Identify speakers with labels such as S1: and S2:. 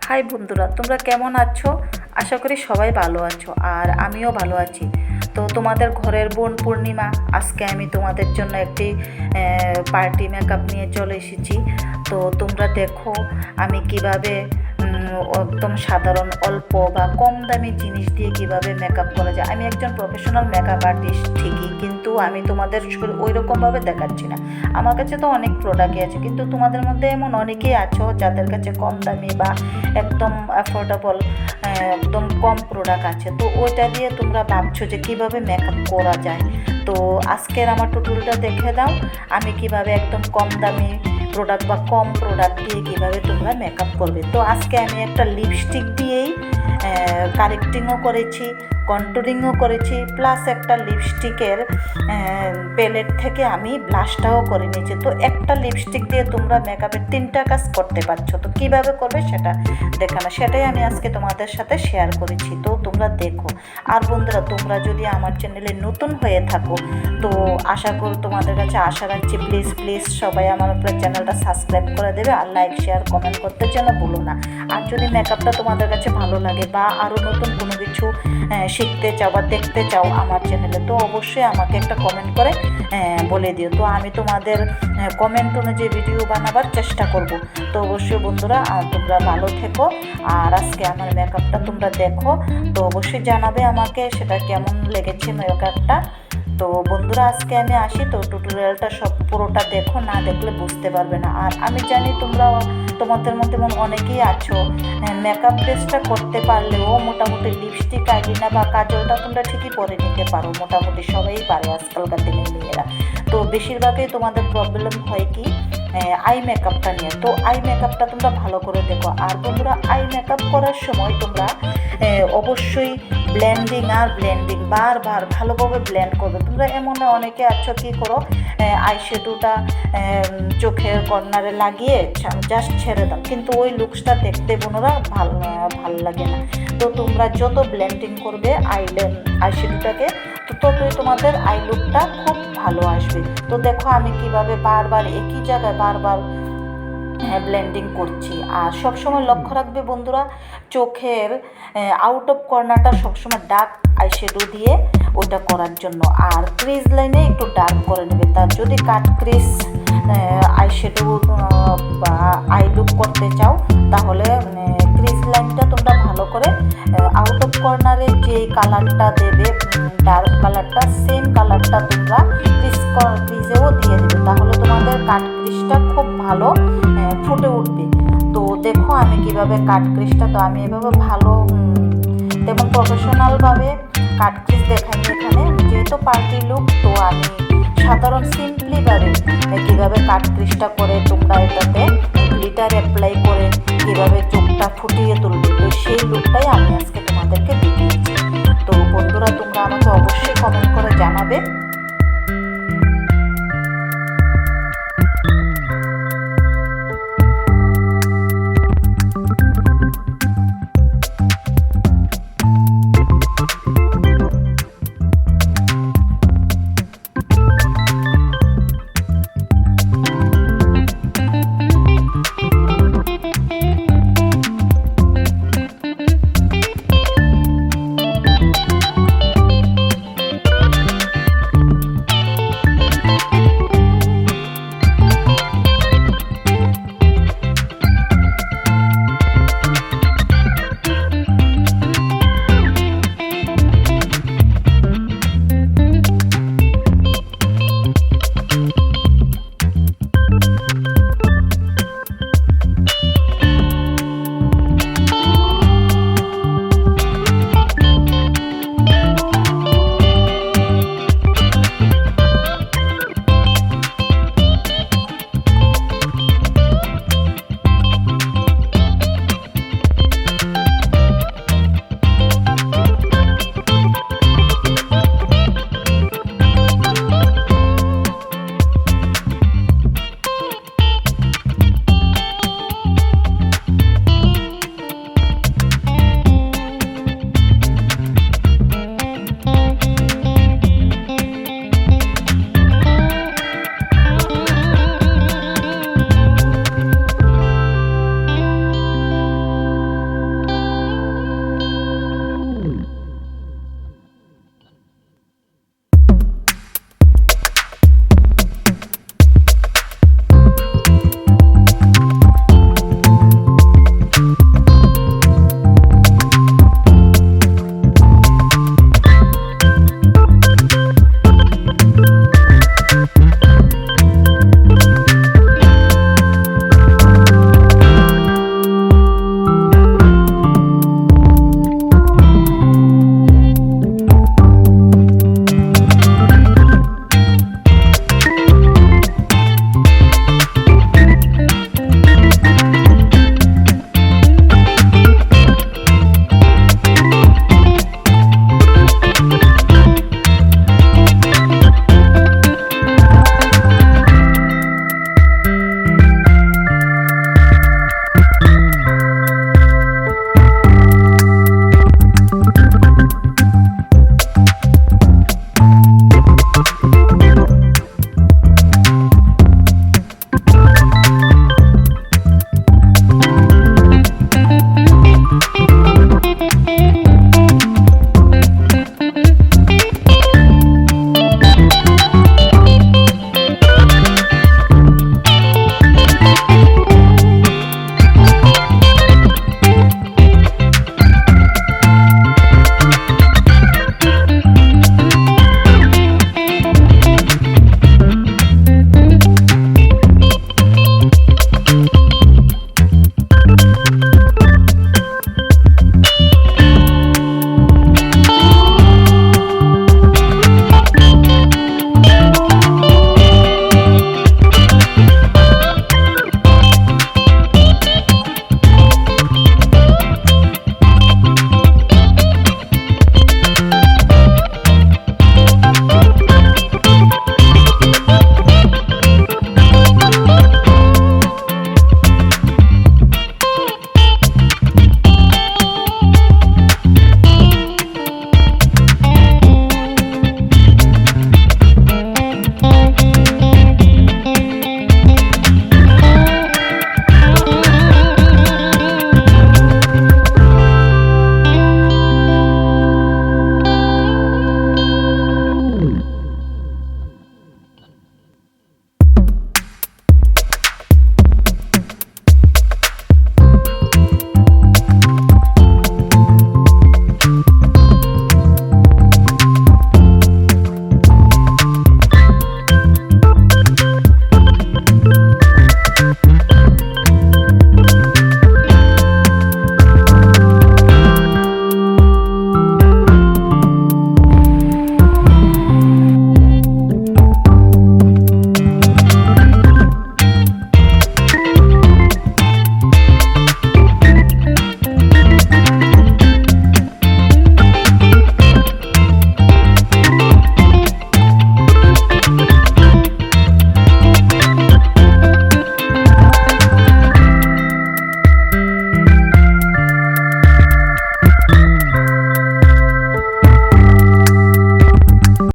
S1: High বন্ধুরা, তোমরা কেমন আছো? আশা করি সবাই ভালো আছো, আর আমিও ভালো আছি। তো তোমাদের ঘরের বোন পূর্ণিমা, আজকে আমি তোমাদের জন্য একটি পার্টি মেকআপ নিয়ে চলে এসেছি। তো তোমরা দেখো আমি কিভাবে একদম সাধারণ অল্প বা কম দামি জিনিস দিয়ে কিভাবে মেকআপ করা যায়। আমি একজন প্রফেশনাল মেকআপ আর্টিস্ট ঠিকই, কিন্তু আমি তোমাদের ওই রকমভাবে দেখাচ্ছি না। আমার কাছে তো অনেক প্রোডাক্টই আছে, কিন্তু তোমাদের মধ্যে এমন অনেকেই আছো যাদের কাছে কম দামি বা একদম অ্যাফোর্ডেবল একদম কম প্রোডাক্ট আছে। তো ওইটা দিয়ে তোমরা ভাবছো যে কিভাবে মেকআপ করা যায়। তো আজকের আমার টিউটোরিয়ালটা দেখে দাও, আমি কিভাবে একদম কম দামি প্রোডাক্ট বা কম প্রোডাক্ট দিয়ে কীভাবে তোমরা মেকআপ করবে। তো আজকে আমি একটা লিপস্টিক দিয়েই কারেক্টিংও করেছি, কন্ট্রোলিংও করেছি, প্লাস একটা লিপস্টিকের প্যালেট থেকে আমি ব্লাশটাও করে নিয়েছি। তো একটা লিপস্টিক দিয়ে তোমরা মেকআপের 3টা কাজ করতে পারছো। তো কীভাবে করবে সেটা দেখানো, সেটাই আমি আজকে তোমাদের সাথে শেয়ার করেছি। তো তোমরা দেখো। আর বন্ধুরা, তোমরা যদি আমার চ্যানেলে নতুন হয়ে থাকো তো আশা করি তোমাদের কাছে আশা রাখছি, প্লিজ সবাই আমার চ্যানেলটা সাবস্ক্রাইব করে দেবে, আর লাইক শেয়ার কমেন্ট করতে যেন ভুলো না। আর যদি মেকআপটা তোমাদের কাছে ভালো লাগে বা আরও নতুন কোনো কিছু শিখতে চাও বা দেখতে চাও আমার চ্যানেলে, তো অবশ্যই আমাকে একটা কমেন্ট করে বলে দিও। তো আমি তোমাদের কমেন্ট অনুযায়ী ভিডিও বানাবার চেষ্টা করব। তো অবশ্যই বন্ধুরা তোমরা ভালো থেকো, আর আজকে আমার মেকআপটা তোমরা দেখো। তো অবশ্যই জানাবে আমাকে সেটা কেমন লেগেছে মেকআপটা। তো বন্ধুরা আজকে আমি আসি। তো টিউটোরিয়ালটা সব পুরোটা দেখো, না দেখলে বুঝতে পারবে না। আর আমি জানি তোমাদের মধ্যে অনেকেই আছো মেকআপ বেসটা করতে পারলেও মোটামুটি লিপস্টিক আইলিনা বা কাজলটা তোমরা ঠিকই পরে নিতে পারো, মোটামুটি সবাই পারে আজকালকার দিনের মেয়েরা। তো বেশিরভাগই তোমাদের প্রবলেম হয় কি আই মেকআপটা নিয়ে। তো আই মেকআপটা তোমরা ভালো করে দেখো। আর বন্ধুরা, আই মেকআপ করার সময় তোমরা অবশ্যই ব্লেন্ডিং বারবার ভালোভাবে ব্লেন্ড করবে। তোমরা এমন অনেকে আছো কি করো, আইশ্যাডোটা চোখের কর্নারে লাগিয়ে জাস্ট ছেড়ে দাও, কিন্তু ওই লুকসটা দেখতে বোনরা ভালো লাগে না। তো তোমরা যত ব্লেন্ডিং করবে আইশ্যাডোটাকে, তো ততই তোমাদের আই লুকটা খুব ভালো আসবে। তো দেখো আমি কিভাবে বারবার একই জায়গায় বারবার ব্লেন্ডিং করছি। আর সবসময় লক্ষ্য রাখবে বন্ধুরা, চোখের আউট অফ কর্নারটা সবসময় ডার্ক আইশ্যাডো দিয়ে ওইটা করার জন্য। আর ক্রিজ লাইনে একটু ডার্ক করে নেবে। তার যদি কাট ক্রিজ আইশ্যাডো বা আই লুক করতে চাও, তাহলে ক্রিজ লাইনটা তোমরা ভালো করে আউট অফ কর্নারে যে কালারটা দেবে ডার্ক কালারটা, সেম কালারটা তোমরা ক্রিজেও দিয়ে দেবে, তাহলে তোমাদের কাট ক্রিজটা খুব ভালো ফুটে উঠবে। তো দেখো আমি কিভাবে কাট ক্রিজটা, তো আমি এভাবে ভালো তেমন প্রফেশনালভাবে কাট ক্রিজ দেখাই এখানে, যেহেতু পার্টি লুক। তো আমি সাধারণ সিম্পলিভাবে কীভাবে কাট ক্রিজটা করে তোমরা এটাতে গ্লিটার অ্যাপ্লাই করে কীভাবে চোখটা ফুটিয়ে তুলবে, তো সেই লুকটাই